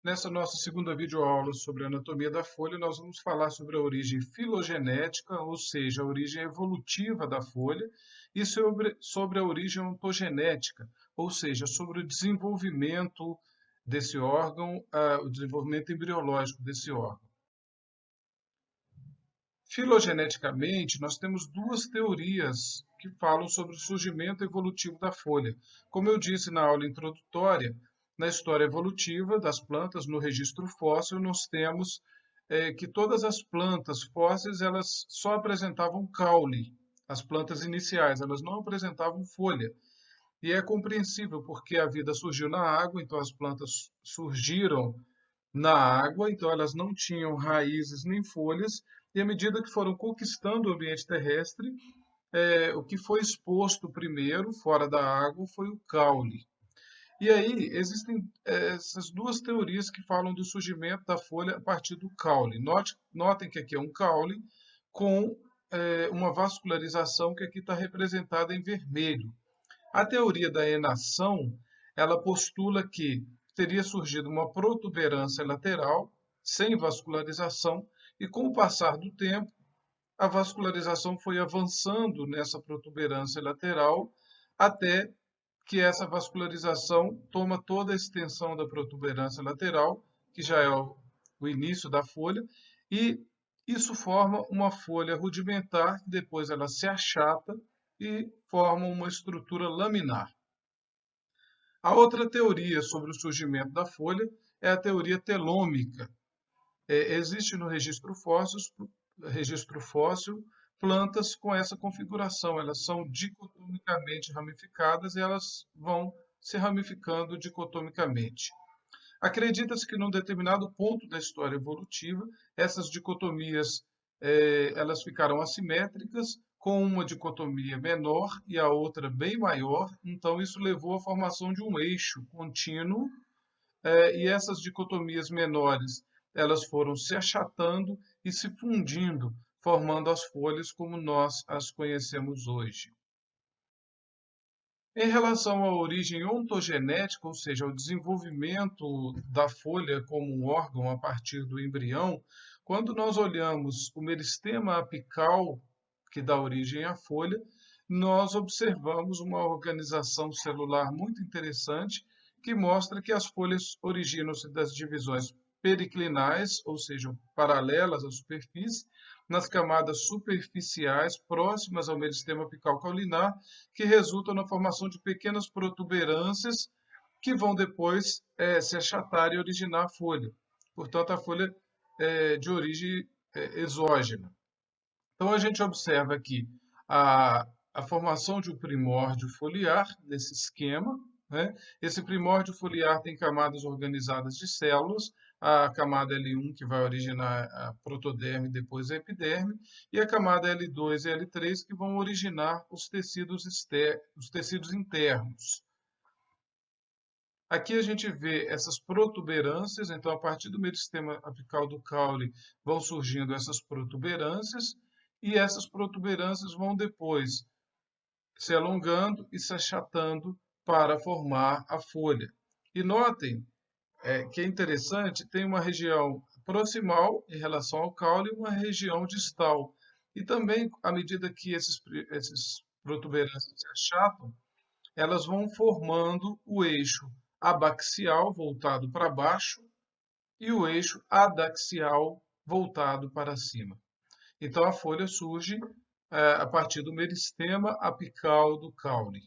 Nessa nossa segunda videoaula sobre a anatomia da folha, nós vamos falar sobre a origem filogenética, ou seja, a origem evolutiva da folha, e sobre a origem ontogenética, ou seja, sobre o desenvolvimento desse órgão, o desenvolvimento embriológico desse órgão. Filogeneticamente, nós temos duas teorias que falam sobre o surgimento evolutivo da folha. Como eu disse na aula introdutória, na história evolutiva das plantas, no registro fóssil, nós temos que todas as plantas fósseis elas só apresentavam caule, as plantas iniciais, elas não apresentavam folha. E é compreensível porque a vida surgiu na água, então as plantas surgiram na água, então elas não tinham raízes nem folhas, e à medida que foram conquistando o ambiente terrestre, o que foi exposto primeiro, fora da água, foi o caule. E aí existem essas duas teorias que falam do surgimento da folha a partir do caule. Notem que aqui é um caule com uma vascularização que aqui está representada em vermelho. A teoria da enação, ela postula que teria surgido uma protuberância lateral, sem vascularização, e com o passar do tempo, a vascularização foi avançando nessa protuberância lateral, até que essa vascularização toma toda a extensão da protuberância lateral, que já é o início da folha, e isso forma uma folha rudimentar, que depois ela se achata e forma uma estrutura laminar. A outra teoria sobre o surgimento da folha é a teoria telômica. Existe no registro fóssil plantas com essa configuração. Elas são dicotomicamente ramificadas e elas vão se ramificando dicotomicamente. Acredita-se que num determinado ponto da história evolutiva, essas dicotomias elas ficaram assimétricas, com uma dicotomia menor e a outra bem maior. Então, isso levou à formação de um eixo contínuo, e essas dicotomias menores elas foram se achatando e se fundindo, formando as folhas como nós as conhecemos hoje. Em relação à origem ontogenética, ou seja, ao desenvolvimento da folha como um órgão a partir do embrião, quando nós olhamos o meristema apical, que dá origem à folha, nós observamos uma organização celular muito interessante que mostra que as folhas originam-se das divisões periclinais, ou seja, paralelas à superfície, nas camadas superficiais próximas ao meristema apical caulinar, que resultam na formação de pequenas protuberâncias que vão depois se achatar e originar a folha. Portanto, a folha é de origem exógena. Então, a gente observa aqui a formação de um primórdio foliar, nesse esquema, né? Esse primórdio foliar tem camadas organizadas de células, a camada L1 que vai originar a protoderme e depois a epiderme, e a camada L2 e L3 que vão originar os tecidos internos. Aqui a gente vê essas protuberâncias, então a partir do meristema apical do caule vão surgindo essas protuberâncias, e essas protuberâncias vão depois se alongando e se achatando para formar a folha. E notem que é interessante, tem uma região proximal em relação ao caule e uma região distal. E também, à medida que esses protuberâncias se achatam, elas vão formando o eixo abaxial voltado para baixo e o eixo adaxial voltado para cima. Então, a folha surge a partir do meristema apical do caule.